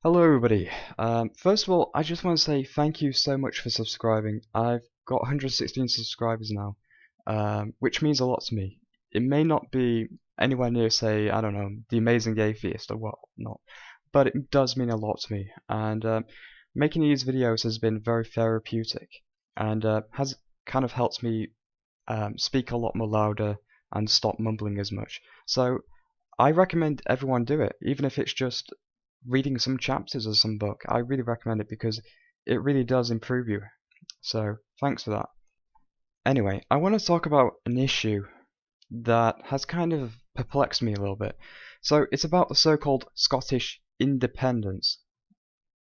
Hello everybody. First of all, I just want to say thank you so much for subscribing. I've got 116 subscribers now, which means a lot to me. It may not be anywhere near, say, I don't know, The Amazing Atheist or whatnot, but it does mean a lot to me. And making these videos has been very therapeutic and has kind of helped me speak a lot more louder and stop mumbling as much. So I recommend everyone do it, even if it's just reading some chapters of some book. I really recommend it because it really does improve you. So thanks for that. Anyway, I want to talk about an issue that has kind of perplexed me a little bit. So it's about the so-called Scottish independence.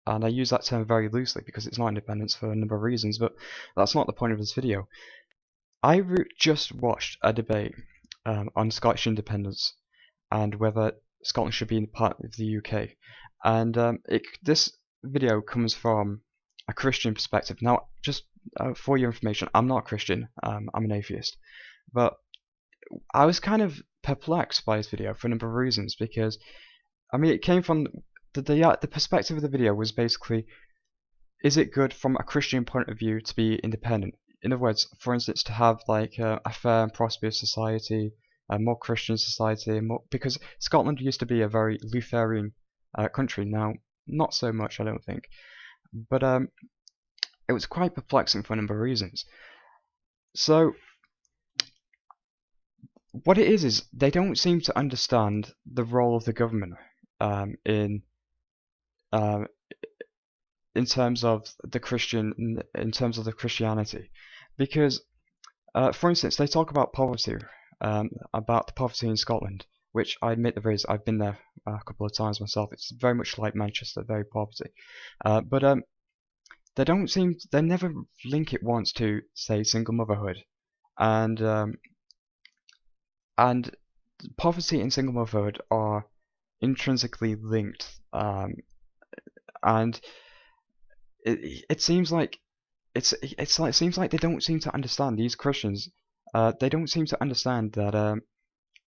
And I use that term very loosely because it's not independence for a number of reasons, but that's not the point of this video. I just watched a debate on Scottish independence and whether Scotland should be part of the UK. And this video comes from a Christian perspective. Now, just for your information, I'm not a Christian. I'm an atheist. But I was kind of perplexed by this video for a number of reasons because, I mean, it came from the perspective of the video was basically, is it good from a Christian point of view to be independent? In other words, for instance, to have like a fair and prosperous society, a more Christian society, because Scotland used to be a very Lutheran country. Now, not so much, I don't think, but it was quite perplexing for a number of reasons. So, what it is they don't seem to understand the role of the government in terms of the Christianity, because for instance, they talk about poverty. About the poverty in Scotland, which I admit there is. I've been there a couple of times myself. It's very much like Manchester, very poverty. But they never link it once to, say, single motherhood, and poverty and single motherhood are intrinsically linked, and it seems like it seems like they don't seem to understand, these Christians. They don't seem to understand that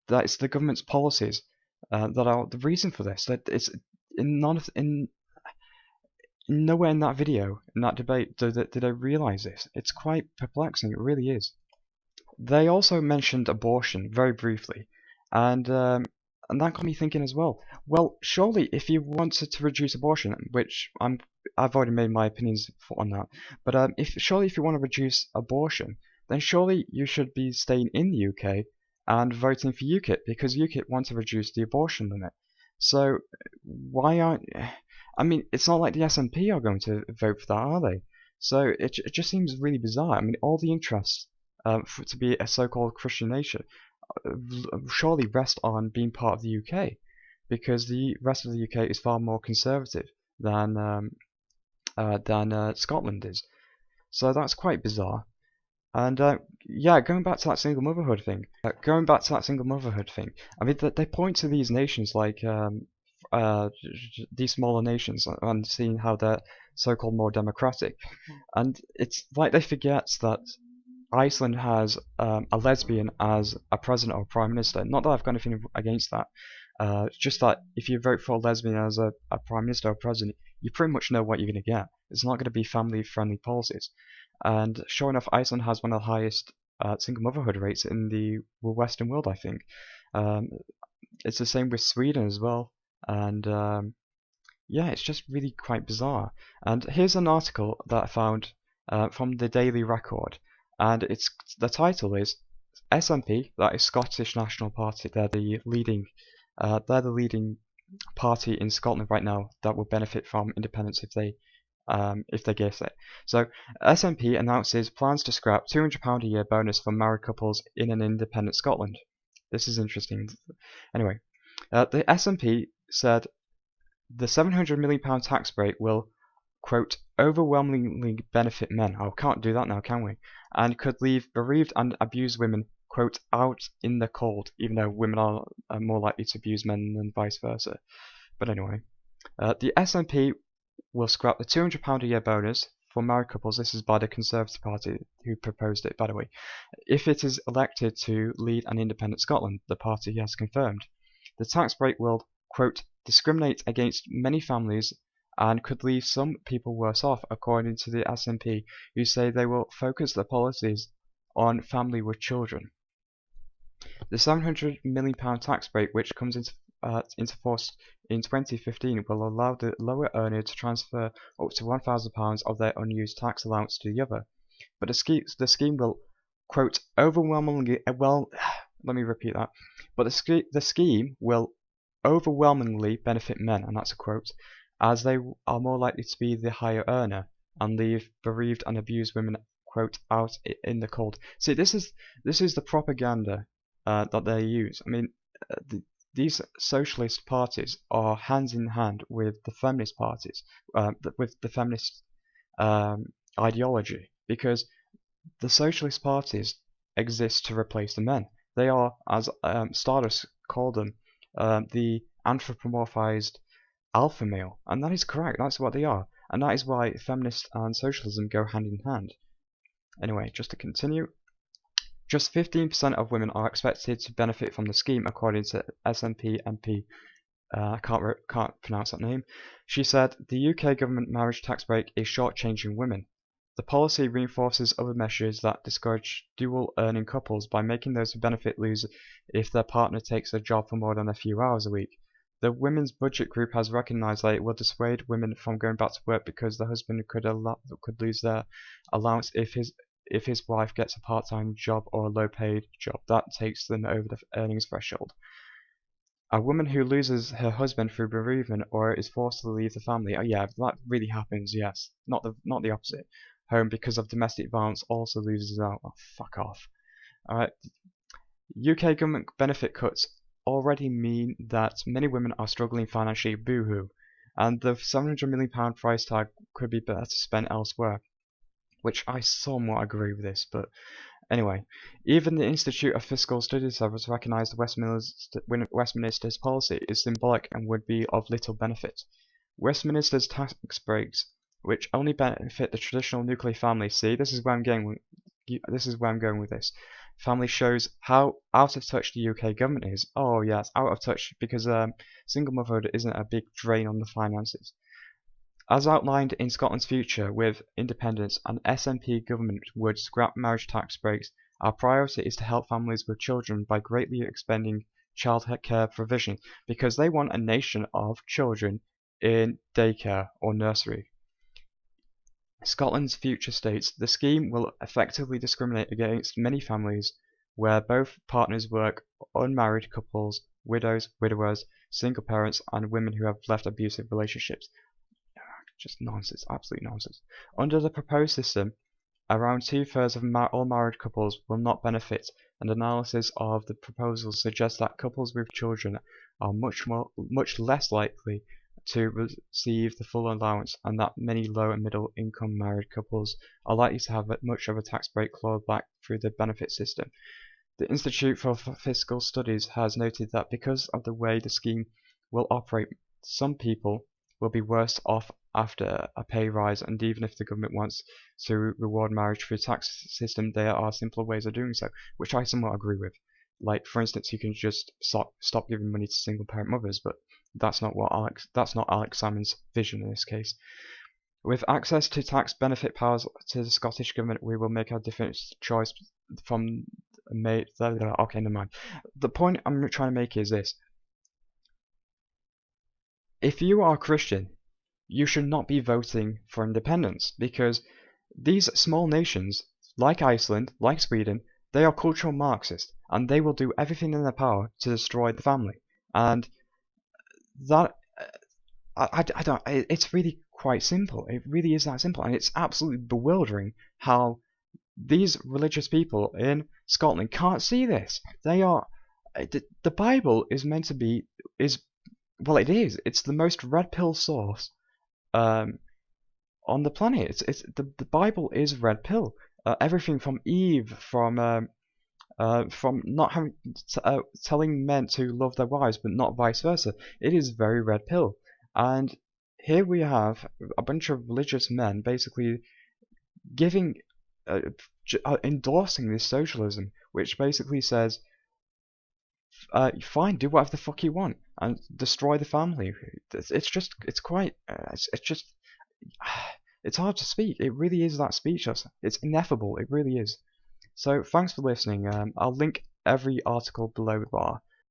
that it's the government's policies that are the reason for this. That it's nowhere in that video, in that debate, did they realise this. It's quite perplexing. It really is. They also mentioned abortion very briefly, and that got me thinking as well. Well, surely if you wanted to reduce abortion, which I've already made my opinions on that, but surely if you want to reduce abortion, then surely you should be staying in the UK and voting for UKIP, because UKIP want to reduce the abortion limit. So why aren't... I mean, it's not like the SNP are going to vote for that, are they? So it just seems really bizarre. I mean, all the interests for it to be a so-called Christian nation surely rest on being part of the UK, because the rest of the UK is far more conservative than Scotland is. So that's quite bizarre. And yeah, going back to that single motherhood thing. I mean, they point to these nations like these smaller nations and seeing how they're so-called more democratic, and it's like they forget that Iceland has a lesbian as a president or prime minister. Not that I've got anything against that. It's just that if you vote for a lesbian as a prime minister or president, you pretty much know what you're going to get. It's not going to be family-friendly policies. And sure enough, Iceland has one of the highest single motherhood rates in the Western world, I think. It's the same with Sweden as well. And yeah, it's just really quite bizarre. And here's an article that I found from the Daily Record. And the title is SNP, that is Scottish National Party. They're the leading party in Scotland right now that will benefit from independence if they get it. So SNP announces plans to scrap £200 a year bonus for married couples in an independent Scotland. This is interesting. Anyway, the SNP said the £700 million tax break will, quote, overwhelmingly benefit men. Oh, can't do that now, can we? And could leave bereaved and abused women, quote, out in the cold, even though women are more likely to abuse men than vice versa. But anyway, the SNP will scrap the £200 a year bonus for married couples. This is by the Conservative Party, who proposed it, by the way, if it is elected to lead an independent Scotland, the party has confirmed. The tax break will, quote, discriminate against many families and could leave some people worse off, according to the SNP, who say they will focus their policies on family with children. The £700 million tax break, which comes into force in 2015, will allow the lower earner to transfer up to £1,000 of their unused tax allowance to the other. But the scheme will, quote, overwhelmingly, let me repeat that. But the scheme will overwhelmingly benefit men, and that's a quote, as they are more likely to be the higher earner and leave bereaved and abused women, quote, out in the cold. See, this is the propaganda that they use. I mean, these socialist parties are hands in hand with the feminist parties, with the feminist ideology, because the socialist parties exist to replace the men. They are, as Stardust called them, the anthropomorphized alpha male, and that is correct. That's what they are, and that is why feminist and socialism go hand in hand. Anyway, just to continue, just 15% of women are expected to benefit from the scheme, according to SNP MP. I can't pronounce that name. She said the UK government marriage tax break is shortchanging women. The policy reinforces other measures that discourage dual earning couples by making those who benefit lose if their partner takes a job for more than a few hours a week. The Women's Budget Group has recognised that it will dissuade women from going back to work because the husband could lose their allowance if his wife gets a part-time job or a low-paid job that takes them over the earnings threshold. A woman who loses her husband through bereavement or is forced to leave the family, oh yeah, that really happens, yes, not the opposite. Home because of domestic violence also loses out. Oh, fuck off. Alright. UK government benefit cuts already mean that many women are struggling financially, boo-hoo, and the £700 million price tag could be better spent elsewhere, which I somewhat agree with this, but anyway. Even the Institute of Fiscal Studies has recognised Westminster's policy is symbolic and would be of little benefit. Westminster's tax breaks, which only benefit the traditional nuclear family, see, this is where I'm going with this. Family shows how out of touch the UK government is. Oh yeah, it's out of touch because single motherhood isn't a big drain on the finances. As outlined in Scotland's future with independence, an SNP government would scrap marriage tax breaks. Our priority is to help families with children by greatly expanding child care provision, because they want a nation of children in daycare or nursery. Scotland's future states the scheme will effectively discriminate against many families where both partners work, unmarried couples, widows, widowers, single parents, and women who have left abusive relationships. Just nonsense, absolute nonsense. Under the proposed system, around 2/3 of all married couples will not benefit, and analysis of the proposals suggests that couples with children are much less likely to receive the full allowance, and that many low and middle income married couples are likely to have much of a tax break clawed back through the benefit system. The Institute for Fiscal Studies has noted that because of the way the scheme will operate, some people will be worse off after a pay rise, and even if the government wants to reward marriage through a tax system, there are simpler ways of doing so, which I somewhat agree with. Like, for instance, you can just stop giving money to single parent mothers, but that's not Alex Salmond's vision in this case. With access to tax benefit powers to the Scottish government, we will make a different choice from okay, never mind. The point I'm trying to make is this. If you are a Christian, you should not be voting for independence, because these small nations, like Iceland, like Sweden, they are cultural Marxists, and they will do everything in their power to destroy the family. And that, I don't, it's really quite simple. It really is that simple, and it's absolutely bewildering how these religious people in Scotland can't see this. They are, the Bible is meant to be, well, it is. It's the most red pill source on the planet. The Bible is red pill. Everything from Eve, from not having telling men to love their wives, but not vice versa. It is very red pill. And here we have a bunch of religious men basically giving, endorsing this socialism, which basically says fine, do whatever the fuck you want and destroy the family. It's just, it's quite, it's just, it's hard to speak. It really is that speechless. It's ineffable. It really is. So thanks for listening. I'll link every article below the bar.